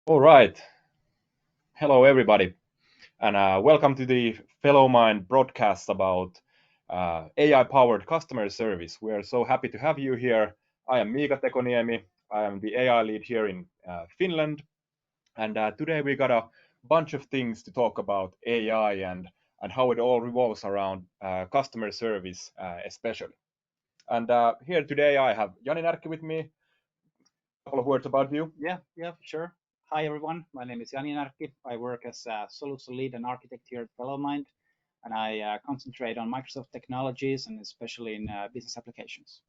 All right. Hello, everybody, and welcome to the Fellow Mind broadcast about AI-powered customer service. We are so happy to have you here. I am Miika and I am the AI lead here in Finland, and today we got a bunch of things to talk about AI and how it all revolves around customer service, especially. And here today I have Jani Närkki with me. A couple of words about you. Yeah, sure. Hi, everyone. My name is Jani Narki. I work as a solution lead and architect here at FellowMind, and I concentrate on Microsoft technologies and especially in business applications.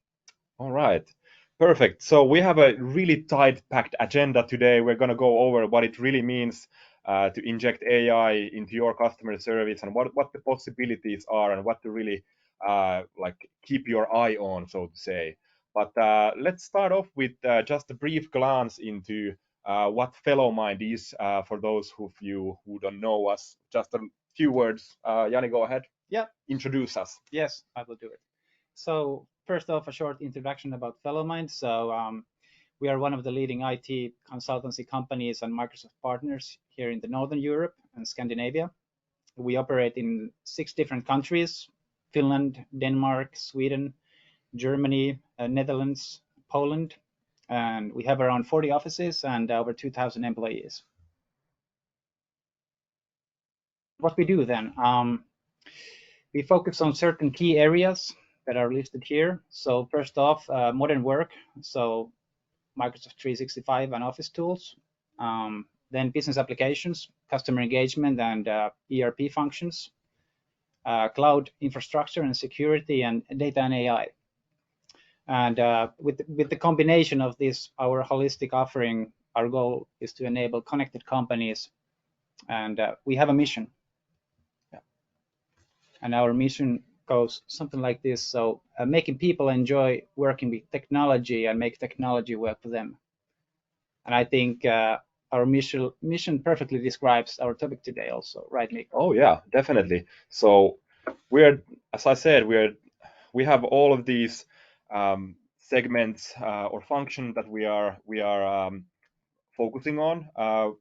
All right. Perfect. So we have a really tight packed agenda today. We're going to go over what it really means to inject AI into your customer service and what the possibilities are and what to really like keep your eye on, so to say. But let's start off with just a brief glance into what Fellow Mind is for those of you who don't know us. Just a few words. Yanni, go ahead. Yeah, Introduce us. yes, I will do it. So first off, a short introduction about FellowMind. We are one of the leading IT consultancy companies and Microsoft partners here in the Northern Europe and Scandinavia. We operate in 6 different countries: Finland, Denmark, Sweden, Germany, Netherlands, Poland, and we have around 40 offices and over 2,000 employees. What we do then, we focus on certain key areas that are listed here. So first off, modern work, so Microsoft 365 and Office tools. Then business applications, customer engagement, and ERP functions, cloud infrastructure and security, and data and AI. And with the combination of this, our holistic offering, our goal is to enable connected companies. And we have a mission. Yeah. And our mission goes something like this. So making people enjoy working with technology and make technology work for them. And I think our mission perfectly describes our topic today also, right, Miika? Oh yeah, definitely. So we're, as I said, we have all of these segments or functions that we are focusing on.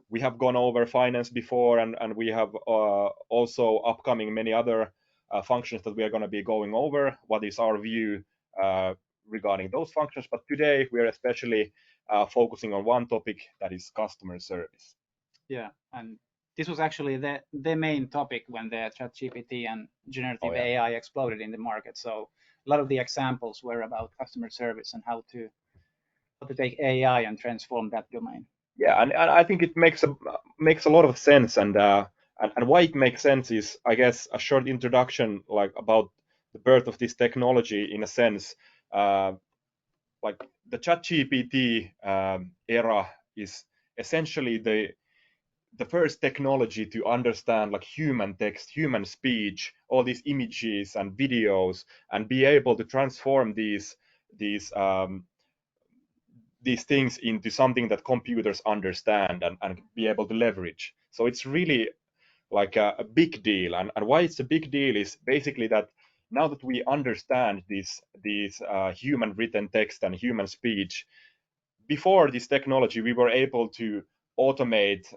We have gone over finance before, and we have also upcoming many other functions that we are going to be going over. What is our view uh, regarding those functions? But today we are especially focusing on one topic, that is customer service. Yeah, and this was actually the main topic when the ChatGPT and Oh generative yeah. AI exploded in the market. So a lot of the examples were about customer service and how to take AI and transform that domain. Yeah, and I think it makes a lot of sense, and why it makes sense is, I guess, a short introduction like about the birth of this technology in a sense. Uh, like the ChatGPT era is essentially the first technology to understand like human text, human speech, all these images and videos, and be able to transform these these things into something that computers understand and be able to leverage. So it's really like a big deal. And why it's a big deal is basically that now that we understand these human written text and human speech, before this technology, we were able to automate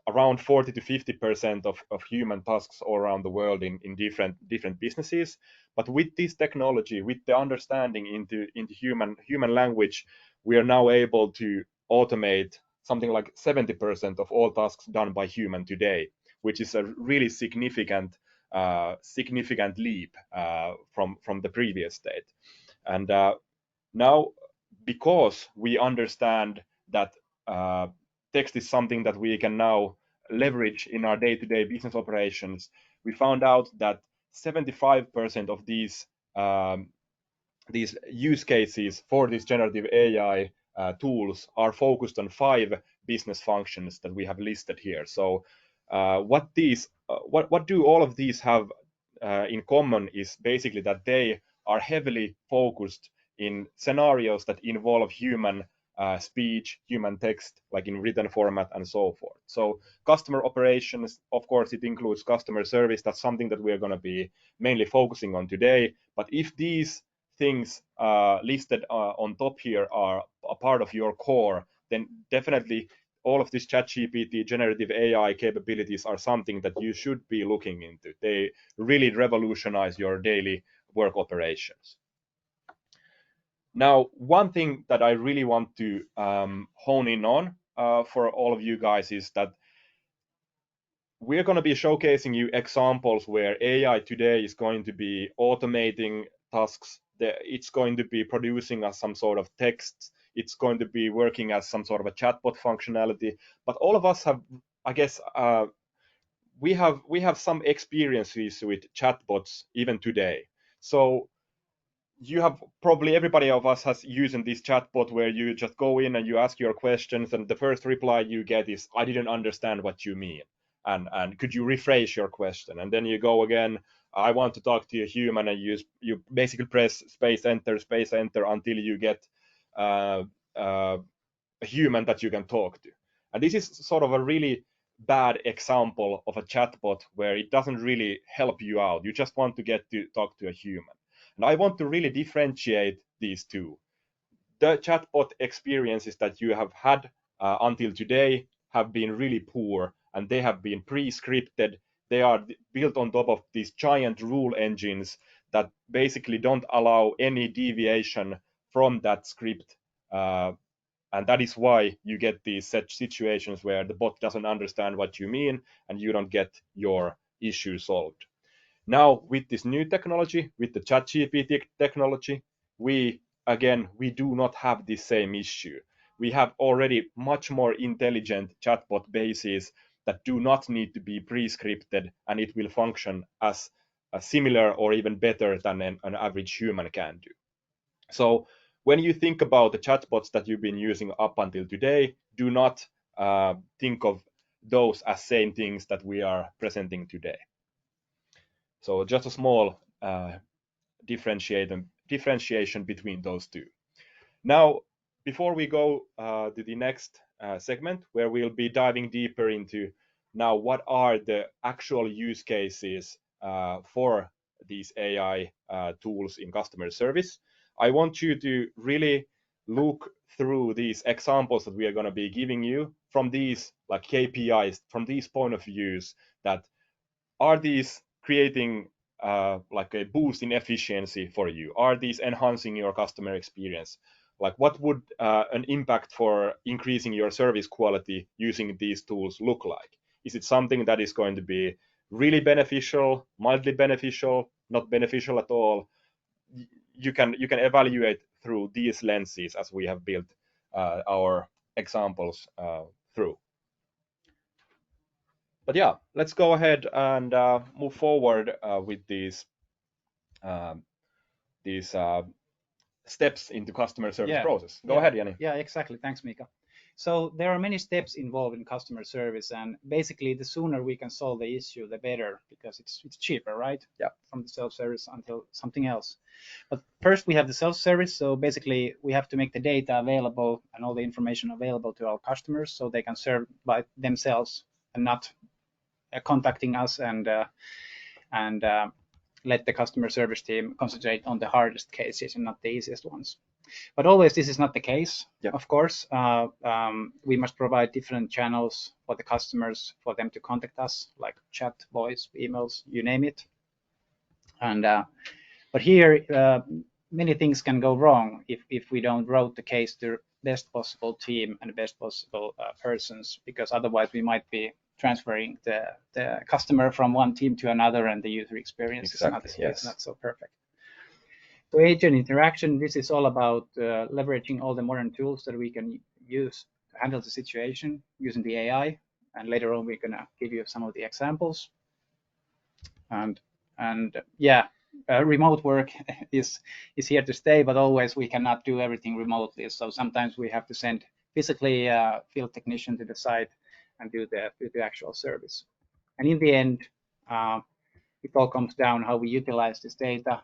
around 40 to 50% of human tasks all around the world in different businesses. But with this technology, with the understanding into human language, we are now able to automate something like 70% of all tasks done by human today, which is a really significant leap from the previous state. And now, because we understand that text is something that we can now leverage in our day-to-day business operations, we found out that 75% of these use cases for these generative AI tools are focused on 5 business functions that we have listed here. So, what do all of these have in common is basically that they are heavily focused in scenarios that involve human speech, human text, like in written format and so forth. So customer operations, of course, it includes customer service. That's something that we're going to be mainly focusing on today. But if these things listed on top here are a part of your core, then definitely all of this ChatGPT generative AI capabilities are something that you should be looking into. They really revolutionize your daily work operations. Now, one thing that I really want to hone in on for all of you guys is that we're going to be showcasing you examples where AI today is going to be automating tasks. It's going to be producing as some sort of text. It's going to be working as some sort of a chatbot functionality. But all of us have, I guess, we have some experiences with chatbots even today. So you have probably everybody of us has using this chatbot where you just go in and you ask your questions, and the first reply you get is, I didn't understand what you mean, and could you rephrase your question? And then you go again, I want to talk to a human, and you basically press space enter until you get a human that you can talk to. And this is sort of a really bad example of a chatbot where it doesn't really help you out. You just want to get to talk to a human. And I want to really differentiate these two. The chatbot experiences that you have had until today have been really poor, and they have been pre-scripted. They are built on top of these giant rule engines that basically don't allow any deviation from that script. And that is why you get these such situations where the bot doesn't understand what you mean and you don't get your issue solved. Now, with this new technology, with the ChatGPT technology, we do not have the same issue. We have already much more intelligent chatbot bases that do not need to be pre-scripted, and it will function as similar or even better than an average human can do. So when you think about the chatbots that you've been using up until today, do not think of those as same things that we are presenting today. So just a small differentiation between those two. Now, before we go to the next segment, where we'll be diving deeper into now what are the actual use cases for these AI tools in customer service, I want you to really look through these examples that we are going to be giving you from these like KPIs, from these point of views, that are these creating like a boost in efficiency for you? Are these enhancing your customer experience? Like what would an impact for increasing your service quality using these tools look like? Is it something that is going to be really beneficial, mildly beneficial, not beneficial at all? You can evaluate through these lenses as we have built our examples through. But yeah, let's go ahead and move forward with these steps into customer service process. Go ahead, Jani. Yeah, exactly. Thanks, Miika. So there are many steps involved in customer service, and basically the sooner we can solve the issue, the better, because it's cheaper, right? Yeah. From the self-service until something else. But first we have the self-service. So basically we have to make the data available and all the information available to our customers so they can serve by themselves and not contacting us and let the customer service team concentrate on the hardest cases and not the easiest ones. But always this is not the case, of course. We must provide different channels for the customers, for them to contact us, like chat, voice, emails, you name it. And but here, many things can go wrong if we don't route the case to best possible team and best possible persons, because otherwise we might be transferring the customer from one team to another, and the user experience is not so perfect. So agent interaction, this is all about leveraging all the modern tools that we can use to handle the situation using the AI. And later on, we're going to give you some of the examples. And yeah, remote work is here to stay, but always we cannot do everything remotely. So sometimes we have to send physically a field technician to the site and do the actual service. And in the end, it all comes down how we utilize this data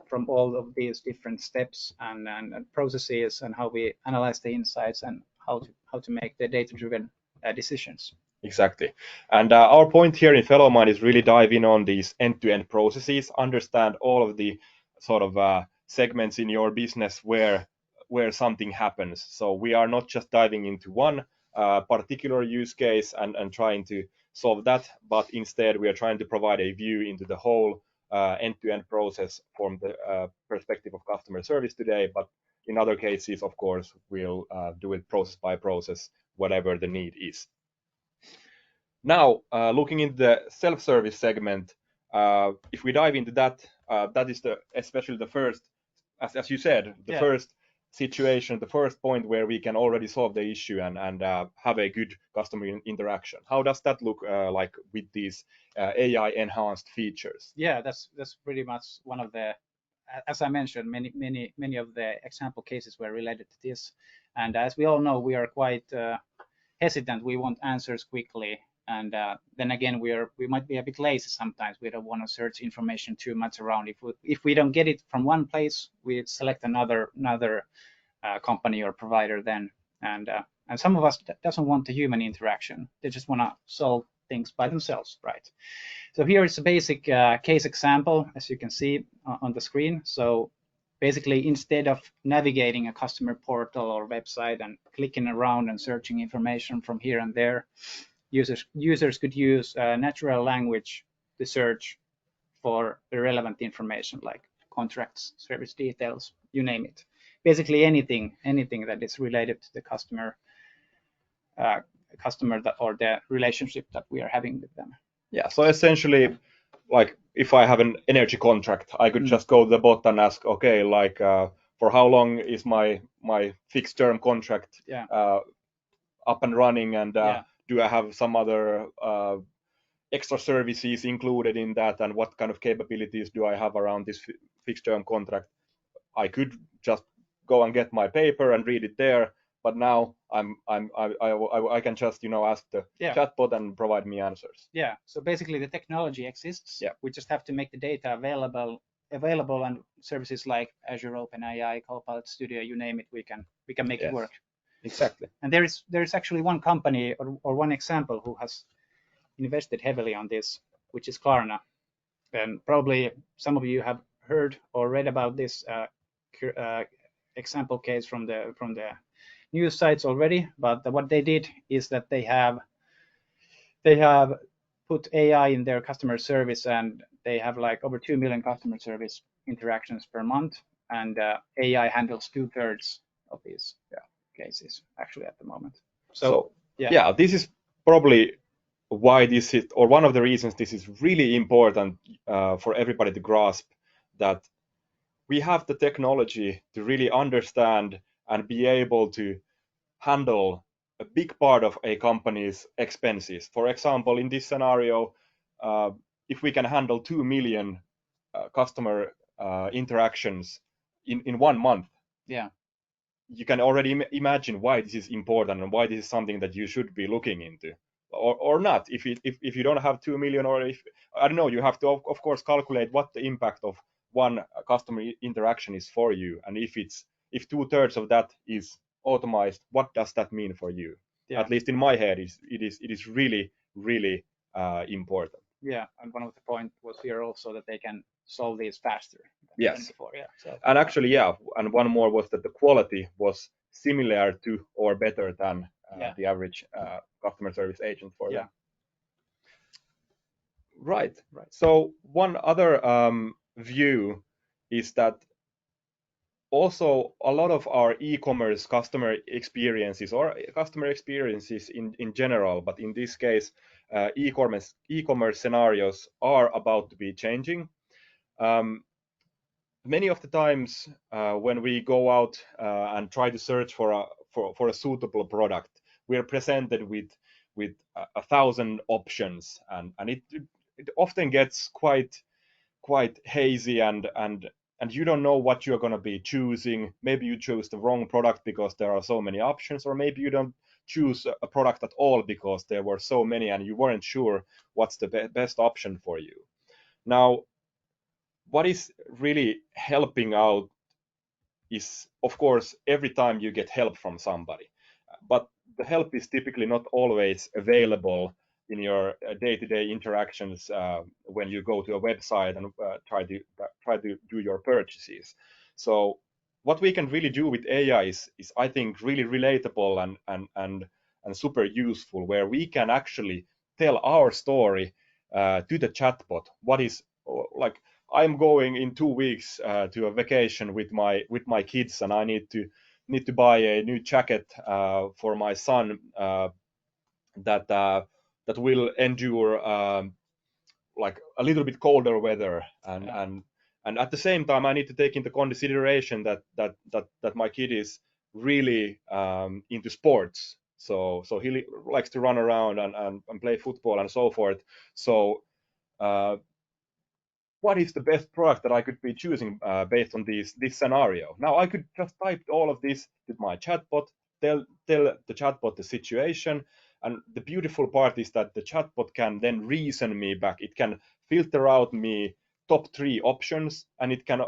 from all of these different steps and processes, and how we analyze the insights and how to make the data-driven decisions. Exactly. And our point here in FellowMind is really dive in on these end-to-end processes, understand all of the sort of segments in your business where something happens. So we are not just diving into one particular use case and trying to solve that, but instead we are trying to provide a view into the whole end-to-end process from the perspective of customer service today. But in other cases, of course, we'll do it process by process, whatever the need is. Now, looking into the self-service segment, if we dive into that, that is especially the first, as you said, the first situation, the first point where we can already solve the issue and have a good customer interaction. How does that look like with these AI enhanced features? Yeah, that's pretty much one of the, as I mentioned, many of the example cases were related to this. And as we all know, we are quite hesitant. We want answers quickly. And then again, we might be a bit lazy sometimes. We don't want to search information too much around. If we don't get it from one place, we select another company or provider then. And some of us doesn't want the human interaction. They just want to solve things by themselves, right? So here is a basic case example, as you can see on the screen. So basically, instead of navigating a customer portal or website and clicking around and searching information from here and there, users could use natural language to search for the relevant information like contracts, service details, you name it. Basically anything that is related to the customer or the relationship that we are having with them. Yeah, so essentially, like if I have an energy contract, I could just go to the bot and ask, okay, like for how long is my fixed term contract up and running, and do I have some other extra services included in that, and what kind of capabilities do I have around this fixed term contract? I could just go and get my paper and read it there, but now I can just ask the chatbot and provide me answers. Yeah. So basically, the technology exists. Yeah. We just have to make the data available, and services like Azure OpenAI, Copilot Studio, you name it, we can make it work. Exactly. And there's actually one company or one example who has invested heavily on this, which is Klarna. And probably some of you have heard or read about this example case from the news sites already. But what they did is that they have put AI in their customer service, and they have like over 2 million customer service interactions per month, and AI handles 2/3 of these cases actually at the moment. So this is probably why this is, or one of the reasons this is really important for everybody to grasp, that we have the technology to really understand and be able to handle a big part of a company's expenses. For example, in this scenario, if we can handle 2 million customer interactions in 1 month, you can already imagine why this is important and why this is something that you should be looking into, or not. If you don't have 2 million, or if I don't know, you have to of course calculate what the impact of one customer interaction is for you, and if 2/3 of that is automized, what does that mean for you? At least in my head, it is really important. Yeah, and one of the points was here also that they can solve these faster than before. And actually, and one more was that the quality was similar to or better than the average customer service agent for them. Right. So one other view is that also a lot of our e-commerce customer experiences, or customer experiences in general, but in this case, e-commerce scenarios are about to be changing. Many of the times when we go out and try to search for a suitable product, we are presented with 1,000 options, and it often gets quite hazy, and you don't know what you're going to be choosing. Maybe you chose the wrong product because there are so many options, or maybe you don't choose a product at all because there were so many and you weren't sure what's the best option for you. Now, what is really helping out is, of course, every time you get help from somebody, but the help is typically not always available in your day-to-day interactions when you go to a website and try to do your purchases. So what we can really do with AI is I think really relatable and and super useful, where we can actually tell our story to the chatbot. What is like, I'm going in 2 weeks to a vacation with my kids, and I need to buy a new jacket for my son that that will endure like a little bit colder weather, and at the same time I need to take into consideration that my kid is really into sports, so he likes to run around and play football and so forth. So uh, what is the best product that I could be choosing based on this scenario? Now I could just type all of this with my chatbot, tell the chatbot the situation, and the beautiful part is that the chatbot can then reason me back. It can filter out me top 3 options, and it can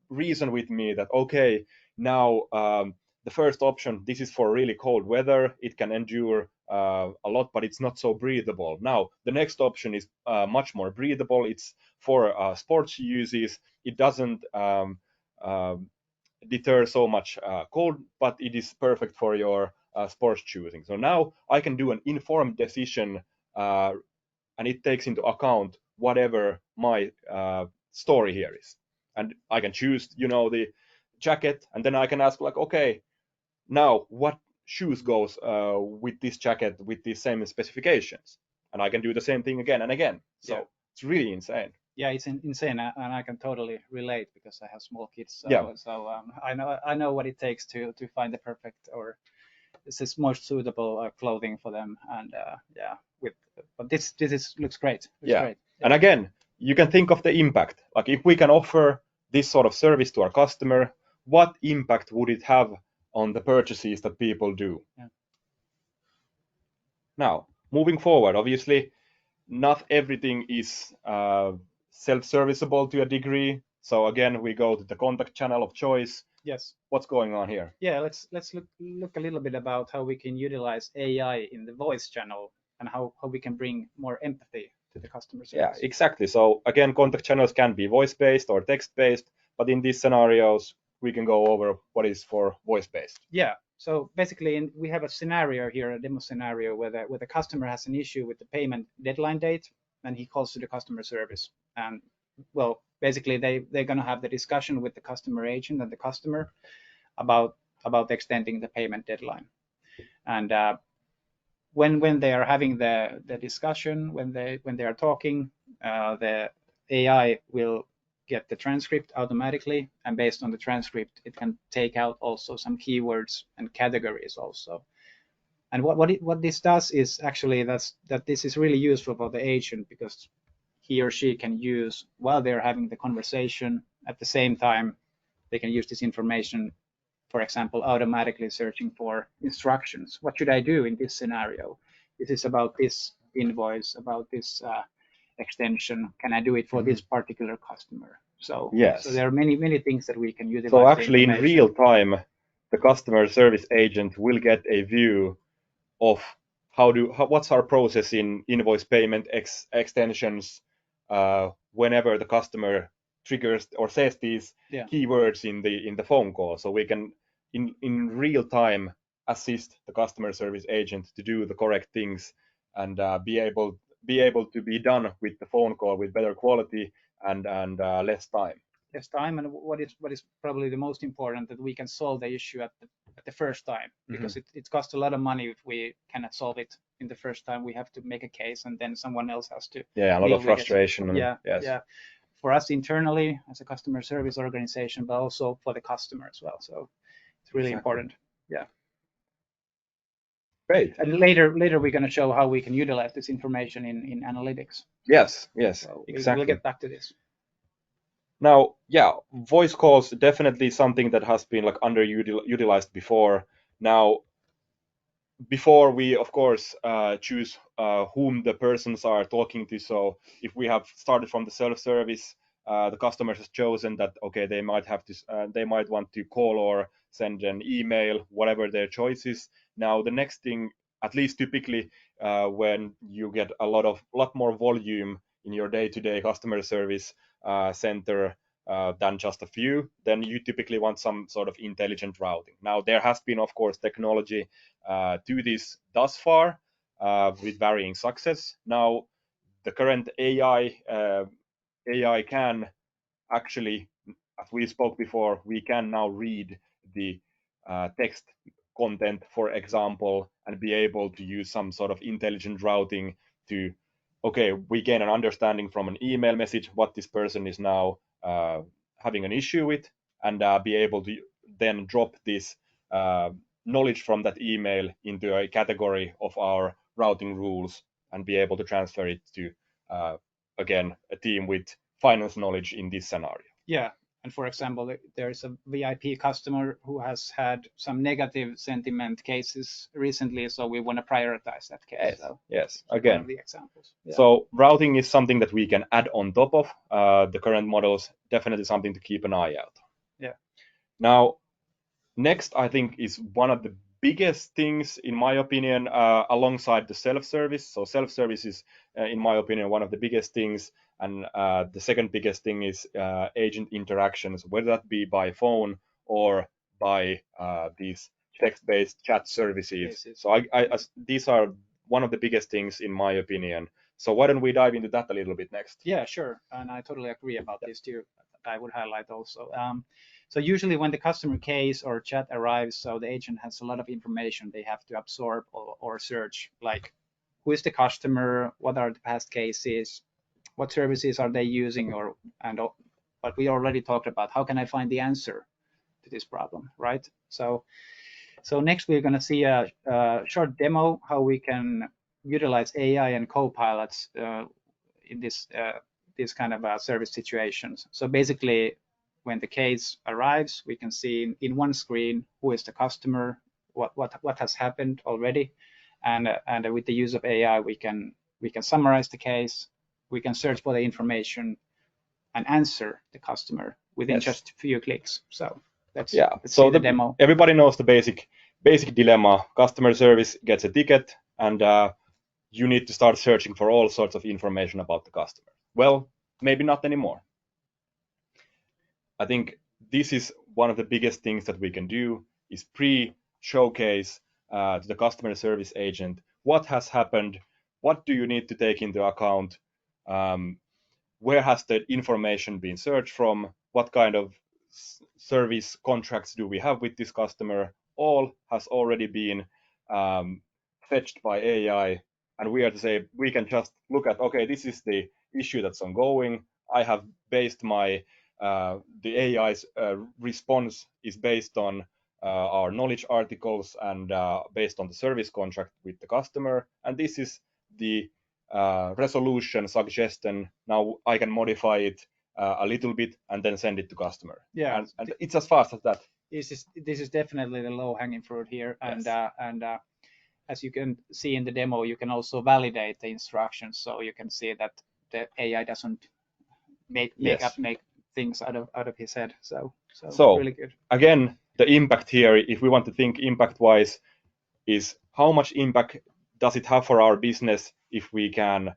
reason with me that okay, now the first option, this is for really cold weather. It can endure a lot, but it's not so breathable. Now the next option is much more breathable. It's for sports uses. It doesn't deter so much cold, but it is perfect for your sports choosing. So now I can do an informed decision, and it takes into account whatever my story here is. And I can choose, the jacket, and then I can ask like, okay, now what shoes goes with this jacket with these same specifications, and I can do the same thing again and again. So it's really insane. Yeah, it's insane, and I can totally relate because I have small kids. So, Yeah. I know what it takes to find the perfect, or this is more suitable clothing for them. And but this looks great. Looks great. And again, you can think of the impact. Like if we can offer this sort of service to our customer, what impact would it have on the purchases that people do? Yeah. Now, moving forward, obviously, not everything is self-serviceable to a degree. So again, we go to the contact channel of choice. Yes. What's going on here? Yeah, let's look a little bit about how we can utilize AI in the voice channel, and how we can bring more empathy to the customer service. Yeah, exactly. So again, contact channels can be voice-based or text-based, but in these scenarios, we can go over what is for voice-based. Yeah. So basically, we have a scenario here, a demo scenario, where the customer has an issue with the payment deadline date, and he calls to the customer service. And well, basically, they're going to have the discussion with the customer agent and the customer about extending the payment deadline. And when they are having the discussion, when they are talking, the AI will get the transcript automatically, and based on the transcript, it can take out also some keywords and categories also. And what this does is actually that this is really useful for the agent, because he or she can use, while they're having the conversation, at the same time they can use this information, for example, automatically searching for instructions. What should I do in this scenario? This is about this invoice, about this extension. Can I do it for this particular customer? So, yes. So there are many things that we can utilize. So actually, in real time, the customer service agent will get a view of what's our process in invoice payment extensions whenever the customer triggers or says these keywords in the phone call. So we can in real time assist the customer service agent to do the correct things, and be able to be done with the phone call with better quality and less time. Less time, and what is probably the most important, that we can solve the issue at the first time, because it costs a lot of money if we cannot solve it in the first time. We have to make a case, and then someone else has to. Yeah, a lot of frustration. Yeah. For us internally as a customer service organization, but also for the customer as well. So it's really important. Yeah. Great. And later we're going to show how we can utilize this information in analytics. Yes. So exactly. We'll get back to this. Now, voice calls definitely something that has been like underutilized before. Now, before we of course choose whom the persons are talking to. So if we have started from the self-service, the customers has chosen that okay, they might want to call or send an email, whatever their choice is. Now the next thing, at least typically when you get a lot more volume in your day-to-day customer service center, than just a few, then you typically want some sort of intelligent routing. Now, there has been, of course, technology to this thus far with varying success. Now, the current AI can actually, as we spoke before, we can now read the text content, for example, and be able to use some sort of intelligent routing to, okay, we gain an understanding from an email message what this person is now having an issue with, and be able to then drop this knowledge from that email into a category of our routing rules and be able to transfer it to, again, a team with finance knowledge in this scenario. Yeah. And for example, there's a VIP customer who has had some negative sentiment cases recently, so we want to prioritize that case. Yes, so yes. one Again, of the examples. Yeah. so routing is something that we can add on top of the current models. Definitely something to keep an eye out. Yeah. Now, next, I think, is one of the biggest things, in my opinion, alongside the self-service. So self-service is, in my opinion, one of the biggest things. And the second biggest thing is agent interactions, whether that be by phone or by these text-based chat services. So these are one of the biggest things, in my opinion. So why don't we dive into that a little bit next? Yeah, sure. And I totally agree about this too. I would highlight also. So usually when the customer case or chat arrives, so the agent has a lot of information they have to absorb or search, like who is the customer, what are the past cases, what services are they using, but we already talked about how can I find the answer to this problem, right? So next we're going to see a short demo how we can utilize AI and copilots in this kind of service situations. So basically, when the case arrives, we can see in one screen who is the customer, what has happened already, and with the use of AI, we can summarize the case, we can search for the information, and answer the customer within just a few clicks. So let's see the demo. Everybody knows the basic dilemma. Customer service gets a ticket, and you need to start searching for all sorts of information about the customer. Well, maybe not anymore. I think this is one of the biggest things that we can do is pre-showcase to the customer service agent what has happened, what do you need to take into account, where has the information been searched from, what kind of service contracts do we have with this customer. All has already been fetched by AI, and we are to say we can just look at, okay, this is the issue that's ongoing. I have based my the AI's response is based on our knowledge articles and based on the service contract with the customer, and this is the resolution suggestion. Now I can modify it a little bit and then send it to customer. Yeah, and it's as fast as that. This is definitely the low-hanging fruit here, and as you can see in the demo, you can also validate the instructions, so you can see that the AI doesn't make things out of his head. So really good. Again, the impact here, if we want to think impact-wise, is how much impact does it have for our business if we can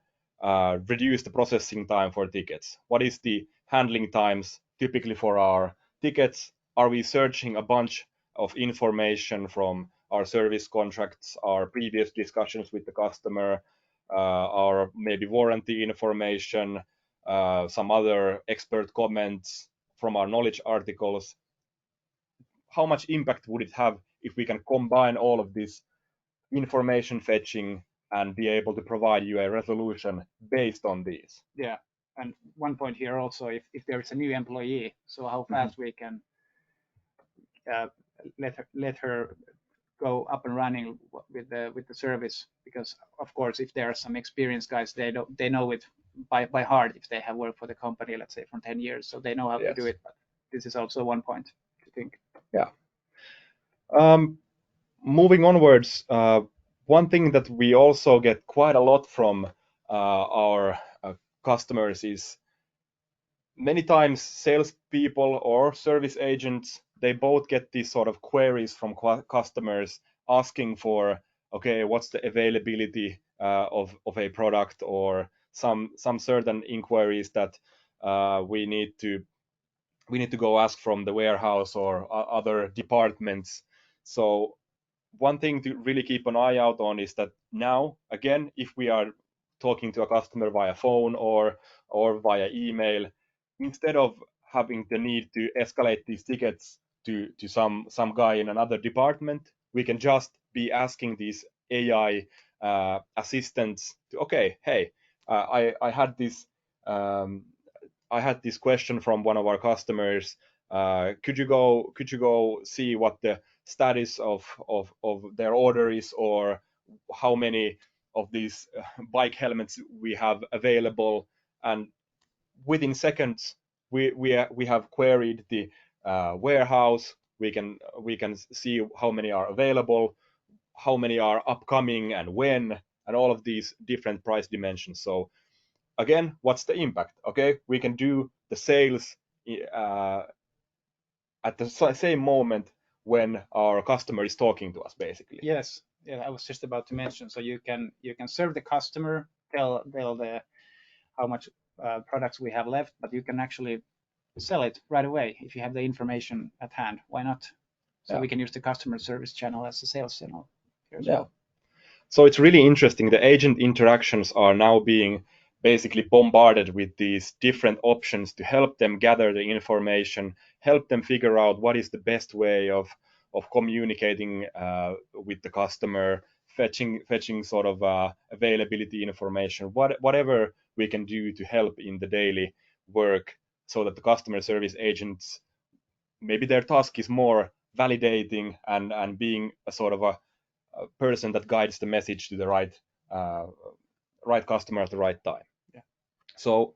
reduce the processing time for tickets? What is the handling times typically for our tickets? Are we searching a bunch of information from our service contracts, our previous discussions with the customer, our maybe warranty information, some other expert comments from our knowledge articles? How much impact would it have if we can combine all of this information fetching and be able to provide you a resolution based on these? Yeah, and one point here also, if there is a new employee, so how fast we can let her go up and running with the service, because of course if there are some experienced guys, they know it by heart if they have worked for the company, let's say for 10 years, so they know how to do it. But this is also one point to think. Yeah. Moving onwards, one thing that we also get quite a lot from our customers is many times salespeople or service agents, they both get these sort of queries from customers asking for, okay, what's the availability of a product, or some certain inquiries that we need to we need to go ask from the warehouse or other departments. So one thing to really keep an eye out on is that now, again, if we are talking to a customer via phone or via email, instead of having the need to escalate these tickets to some guy in another department, we can just be asking these AI assistants to, okay, hey, I had this um, I had this question from one of our customers. Could you go see what the status of their order is, or how many of these bike helmets we have available? And within seconds, we have queried the warehouse. We can see how many are available, how many are upcoming, and when, and all of these different price dimensions. So again, what's the impact? Okay, we can do the sales uh, at the same moment when our customer is talking to us, basically. Yes, yeah, I was just about to mention. So you can serve the customer, tell the how much products we have left, but you can actually sell it right away if you have the information at hand. Why not? So Yeah, we can use the customer service channel as a sales channel here as yeah. well. So it's really interesting. The agent interactions are now being basically bombarded with these different options to help them gather the information, help them figure out what is the best way of communicating with the customer, fetching sort of availability information, whatever we can do to help in the daily work, so that the customer service agents, maybe their task is more validating and being a sort of a person that guides the message to the uh, right customer at the right time. Yeah. So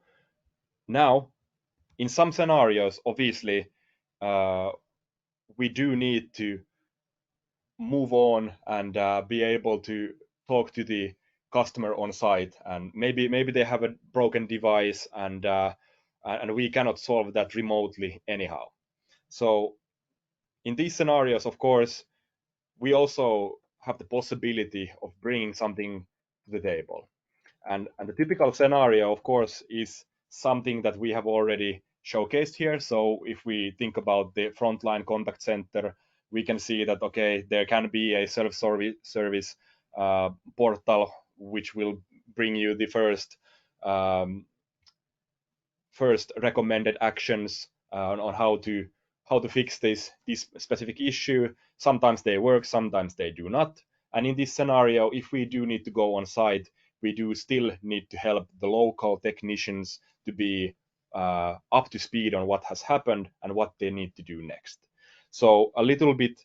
now, in some scenarios, obviously, uh, we do need to move on and be able to talk to the customer on site, and maybe they have a broken device, and we cannot solve that remotely anyhow. So in these scenarios, of course, we also have the possibility of bringing something to the table. And the typical scenario, of course, is something that we have already showcased here. So if we think about the frontline contact center, we can see that, okay, there can be a self-service portal which will bring you the um, first recommended actions on how to fix this specific issue. Sometimes they work, sometimes they do not. And in this scenario, if we do need to go on site, we do still need to help the local technicians to be up to speed on what has happened and what they need to do next. So a little bit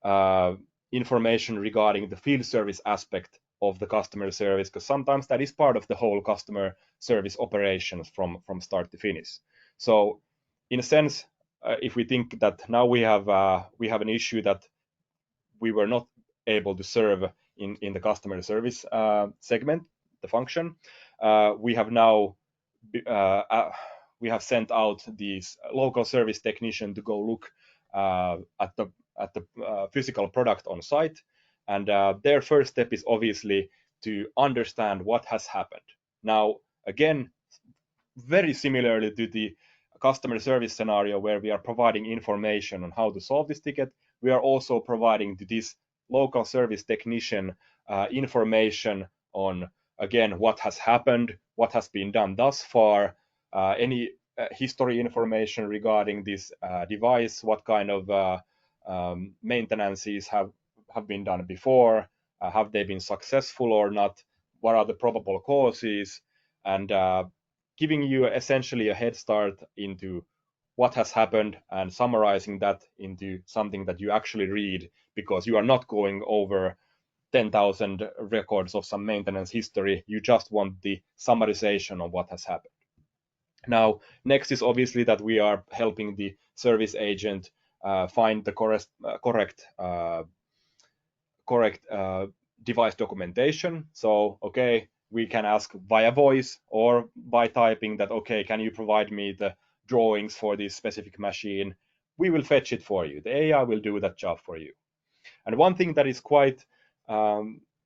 uh, information regarding the field service aspect of the customer service, because sometimes that is part of the whole customer service operations from start to finish. So in a sense, if we think that now we have an issue that we were not able to serve in the customer service segment, the function, we have now uh, uh, we have sent out these local service technician to go look at the physical product on site, and their first step is obviously to understand what has happened. Now, again, very similarly to the customer service scenario where we are providing information on how to solve this ticket, we are also providing to this local service technician information on, again, what has happened, what has been done thus far, any history information regarding this device, what kind of maintenances have been done before, have they been successful or not, what are the probable causes, and giving you essentially a head start into what has happened and summarizing that into something that you actually read, because you are not going over 10,000 records of some maintenance history. You just want the summarization of what has happened. Now, next is obviously that we are helping the service agent find the correct device documentation. So, okay, we can ask via voice or by typing that, okay, can you provide me the drawings for this specific machine? We will fetch it for you. The AI will do that job for you. And one thing that is quite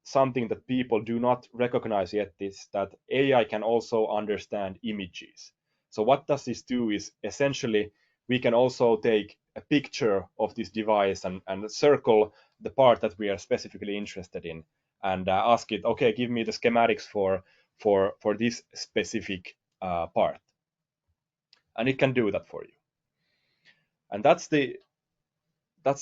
something that people do not recognize yet is that AI can also understand images. So what does this do is essentially we can also take a picture of this device and circle the part that we are specifically interested in, and ask it, okay, give me the schematics for this specific part, and it can do that for you. And that's the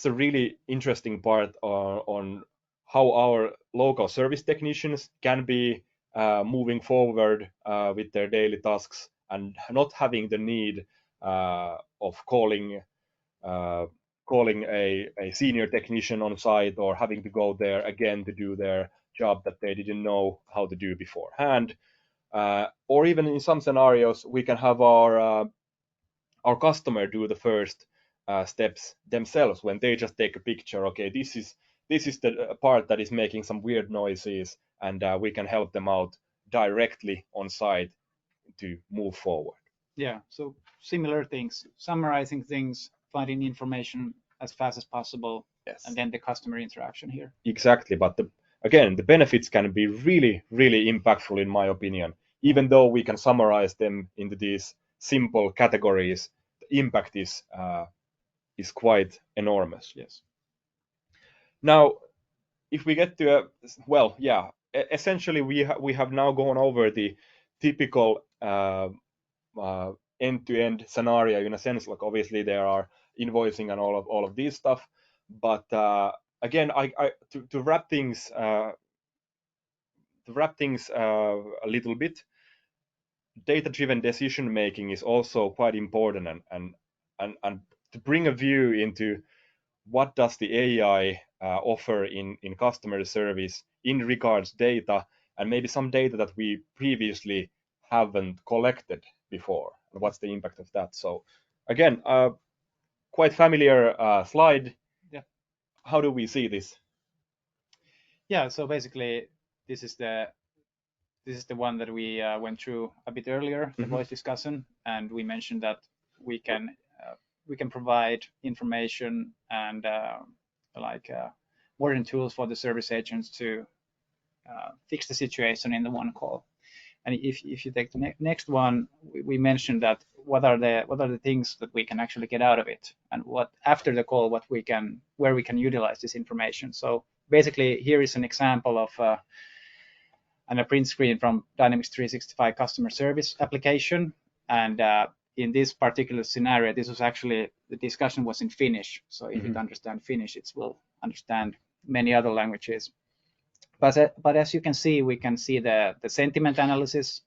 really interesting part on how our local service technicians can be moving forward with their daily tasks, and not having the need of uh, calling a senior technician on site, or having to go there again to do their job that they didn't know how to do beforehand. Or even in some scenarios, we can have our customer do the first steps themselves, when they just take a picture. Okay, this is the part that is making some weird noises, and we can help them out directly on site to move forward. Yeah, so similar things, summarizing things, finding information as fast as possible, Yes, and then the customer interaction here. exactly. But again, the benefits can be really, really impactful, in my opinion. Even though we can summarize them into these simple categories, the impact is quite enormous. Yes. Now, if we get to well, yeah, essentially we have now gone over the typical end-to-end scenario, in a sense. Like, obviously there are invoicing and all of these stuff, but again, I to wrap things a little bit, data-driven decision making is also quite important, and to bring a view into what does the AI offer in customer service in regards data, and maybe some data that we previously haven't collected before, and what's the impact of that. So again, quite familiar slide. Yeah. How do we see this? Yeah, so basically this is the one that we went through a bit earlier, the voice discussion, and we mentioned that we can provide information and modern tools for the service agents to fix the situation in the one call. And if you take the next one, we mentioned that what are the things that we can actually get out of it, and what after the call, where we can utilize this information. So basically, here is an example of and a print screen from Dynamics 365 customer service application. And in this particular scenario, this was actually, the discussion was in Finnish. So if it understands Finnish, it will understand many other languages. But as you can see, we can see the sentiment analysis,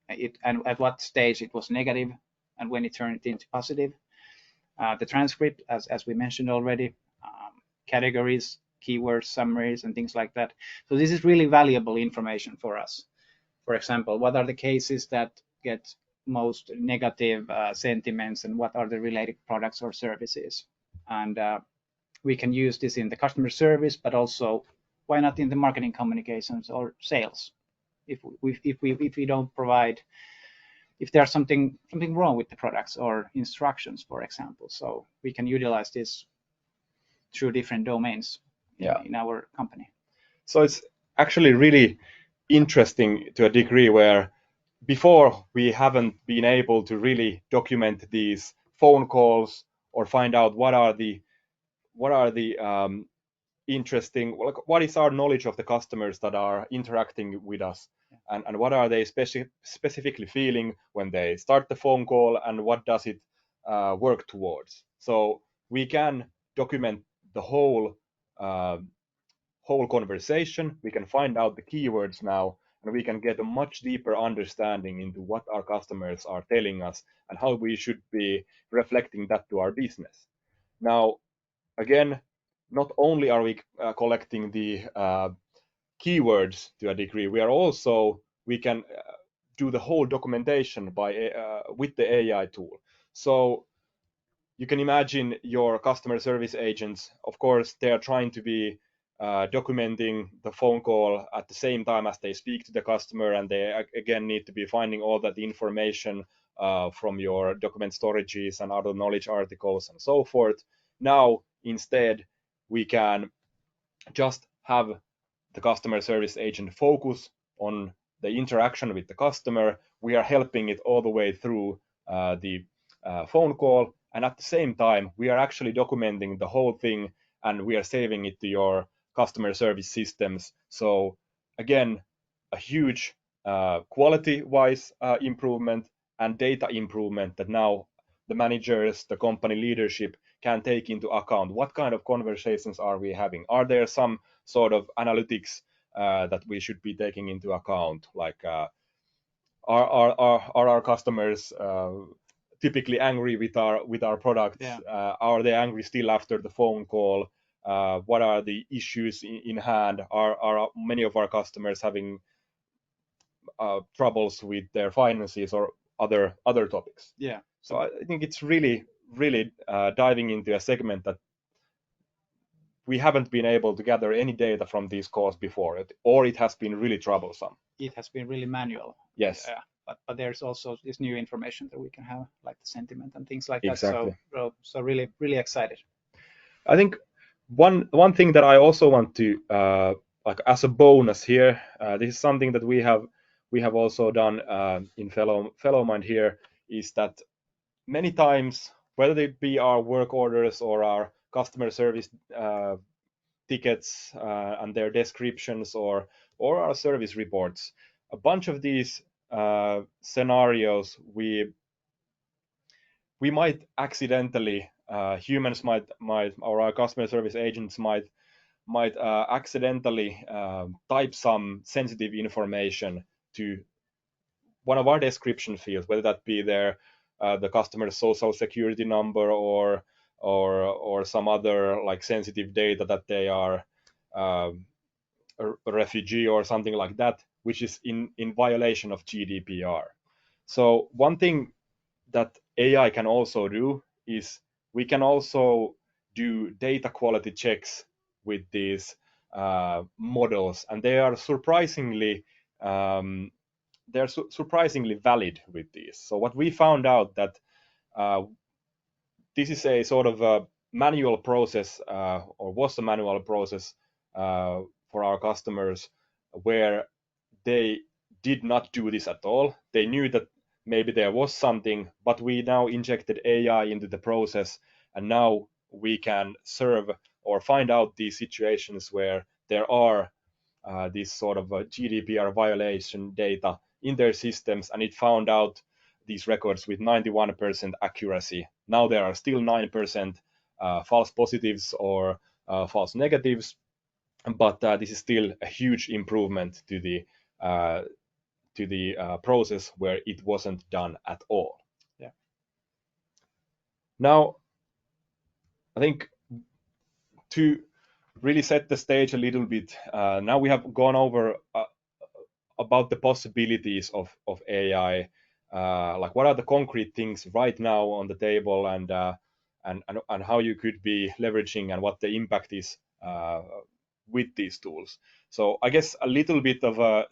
and at what stage it was negative, and when it turned into positive. The transcript, as we mentioned already, categories, keywords, summaries, and things like that. So this is really valuable information for us. For example, what are the cases that get most negative sentiments, and what are the related products or services? And we can use this in the customer service, but also, why not in the marketing communications or sales? If we don't provide, if there's something wrong with the products or instructions, for example, so we can utilize this through different domains in our company. So it's actually really interesting to a degree, where before we haven't been able to really document these phone calls, or find out what are the interesting, like, what is our knowledge of the customers that are interacting with us, and what are they specifically feeling when they start the phone call, and what does it work towards. So we can document the whole conversation. We can find out the keywords now, and we can get a much deeper understanding into what our customers are telling us, and how we should be reflecting that to our business. Now, again, not only are we collecting the keywords to a degree, we can do the whole documentation with the AI tool. So you can imagine your customer service agents. Of course, they are trying to be documenting the phone call at the same time as they speak to the customer, and they again need to be finding all that information from your document storages and other knowledge articles and so forth. Now, instead, we can just have the customer service agent focus on the interaction with the customer. We are helping it all the way through the phone call, and at the same time we are actually documenting the whole thing and we are saving it to your customer service systems. So again, a huge quality-wise improvement and data improvement that now the managers, the company leadership can take into account. What kind of conversations are we having? Are there some sort of analytics that we should be taking into account? Like, are our customers typically angry with our products? Yeah. Are they angry still after the phone call? What are the issues in hand? Are many of our customers having troubles with their finances or other topics? Yeah. So I think it's really diving into a segment that we haven't been able to gather any data from these calls before, or it has been really troublesome. It has been really manual. Yes. But there's also this new information that we can have, like the sentiment and things like Exactly. that. So really excited. I think one thing that I also want to like as a bonus here, this is something that we have also done in fellow mind here, is that many times, whether it be our work orders or our customer service tickets and their descriptions, or our service reports, a bunch of these scenarios we might accidentally, humans might or our customer service agents might accidentally type some sensitive information to one of our description fields, whether that be the customer's social security number or some other like sensitive data that they are a refugee or something like that, which is in violation of GDPR. So one thing that AI can also do is we can also do data quality checks with these models, and they are surprisingly valid with these. So what we found out that uh, this is a sort of a manual process, or was a manual process for our customers, where they did not do this at all. They knew that maybe there was something, but we now injected AI into the process, and now we can serve or find out these situations where there are this sort of GDPR violation data in their systems, and it found out these records with 91% accuracy. Now there are still 9% false positives or false negatives, but this is still a huge improvement to the process where it wasn't done at all. Yeah. Now, I think to really set the stage a little bit, now we have gone over about the possibilities of AI, like what are the concrete things right now on the table, and how you could be leveraging and what the impact is with these tools. So I guess a little bit of a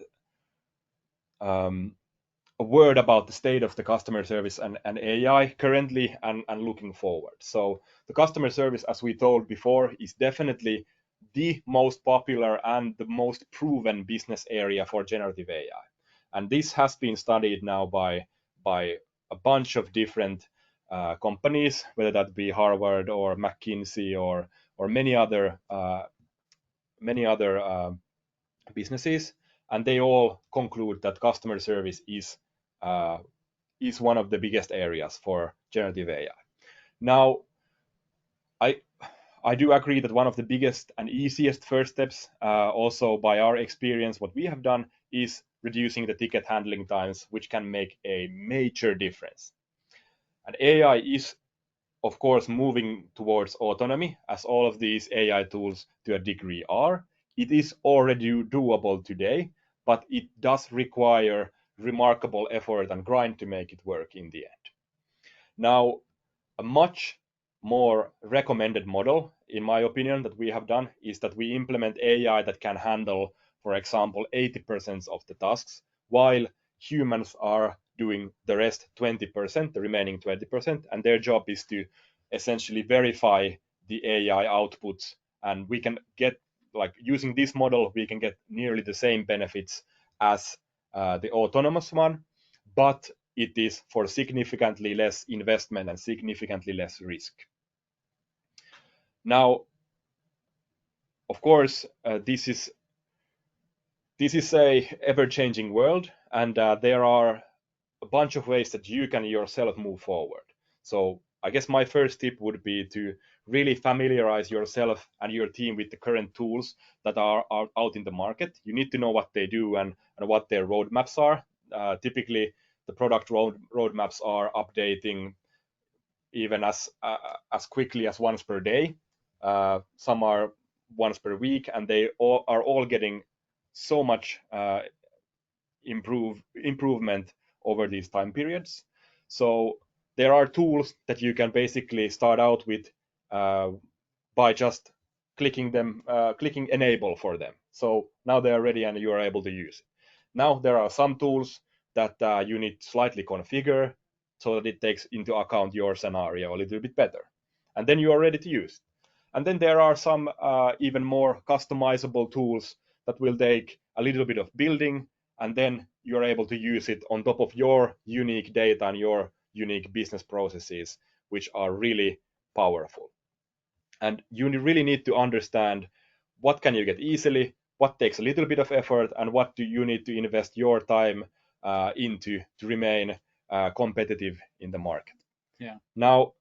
word about the state of the customer service and AI currently and looking forward. So the customer service, as we told before, is definitely the most popular and the most proven business area for generative AI. And this has been studied now by a bunch of different companies, whether that be Harvard or McKinsey or many other businesses, and they all conclude that customer service uh, is one of the biggest areas for generative AI. Now, I I do agree that one of the biggest and easiest first steps, also by our experience, what we have done is reducing the ticket handling times, which can make a major difference. And AI is, of course, moving towards autonomy, as all of these AI tools to a degree are. It is already doable today, but it does require remarkable effort and grind to make it work in the end. Now, a much more recommended model, in my opinion, that we have done is that we implement AI that can handle, for example, 80% of the tasks, while humans are doing the rest 20%, the remaining 20%, and their job is to essentially verify the AI outputs. And we can get, like, using this model, we can get nearly the same benefits as the autonomous one, but it is for significantly less investment and significantly less risk. Now, of course, this is a ever-changing world, and there are a bunch of ways that you can yourself move forward. So I guess my first tip would be to really familiarize yourself and your team with the current tools that are out in the market. You need to know what they do and what their roadmaps are. Typically, the product roadmaps are updating even as quickly as once per day. Some are once per week, and they are all getting so much improvement over these time periods. So there are tools that you can basically start out with by just clicking enable for them. So now they are ready and you are able to use it. Now there are some tools that you need to slightly configure so that it takes into account your scenario a little bit better. And then you are ready to use. And then there are some even more customizable tools that will take a little bit of building, and then you're able to use it on top of your unique data and your unique business processes, which are really powerful. And you really need to understand what can you get easily, what takes a little bit of effort, and what do you need to invest your time into to remain competitive in the market. Yeah. Now,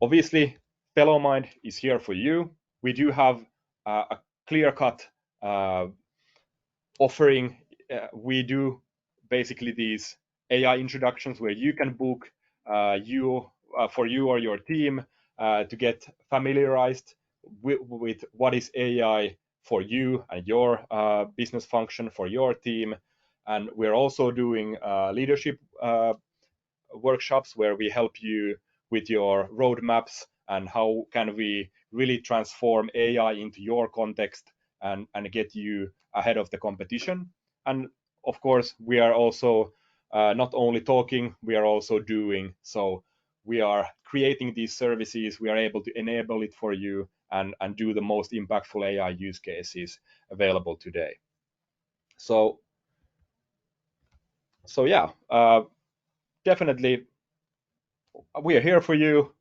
obviously, FellowMind is here for you. We do have a clear-cut offering. We do basically these AI introductions where you can book for you or your team to get familiarized with what is AI for you and your business function for your team. And we're also doing leadership workshops where we help you with your roadmaps and how can we really transform AI into your context and get you ahead of the competition. And of course, we are also not only talking, we are also doing. So we are creating these services, we are able to enable it for you and do the most impactful AI use cases available today. So yeah, definitely we are here for you.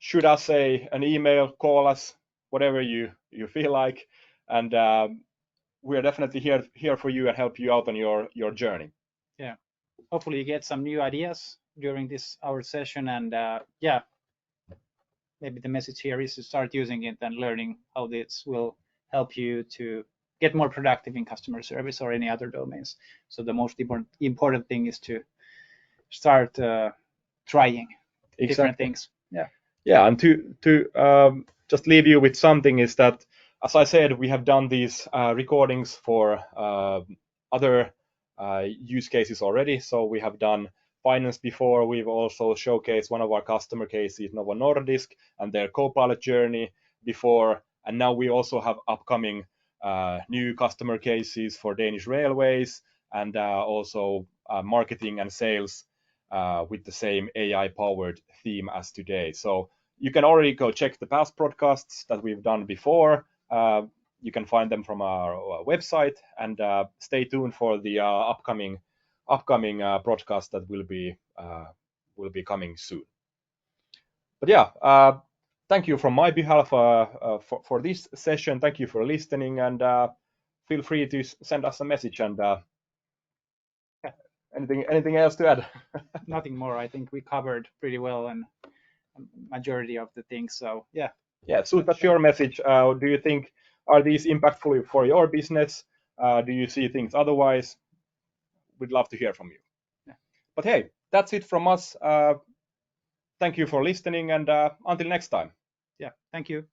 Shoot us an email, call us, whatever you feel like, and we are definitely here for you and help you out on your journey. Yeah, hopefully you get some new ideas during this our session, and yeah, maybe the message here is to start using it and learning how this will help you to get more productive in customer service or any other domains. So the most important thing is to start trying different things. Yeah, and to just leave you with something is that, as I said, we have done these recordings for other use cases already. So we have done finance before. We've also showcased one of our customer cases, Novo Nordisk, and their Copilot journey before. And now we also have upcoming new customer cases for Danish Railways and also marketing and sales with the same AI-powered theme as today. So you can already go check the past podcasts that we've done before. You can find them from our website, and stay tuned for the upcoming broadcast that will be coming soon. But yeah, thank you from my behalf for this session. Thank you for listening, and feel free to send us a message. And anything else to add? Nothing more. I think we covered pretty well and majority of the things. So yeah. Yeah, so that's your message. Do you think are these impactful for your business? Do you see things otherwise? We'd love to hear from you. Yeah. But hey, that's it from us. Thank you for listening, and until next time. Yeah, thank you.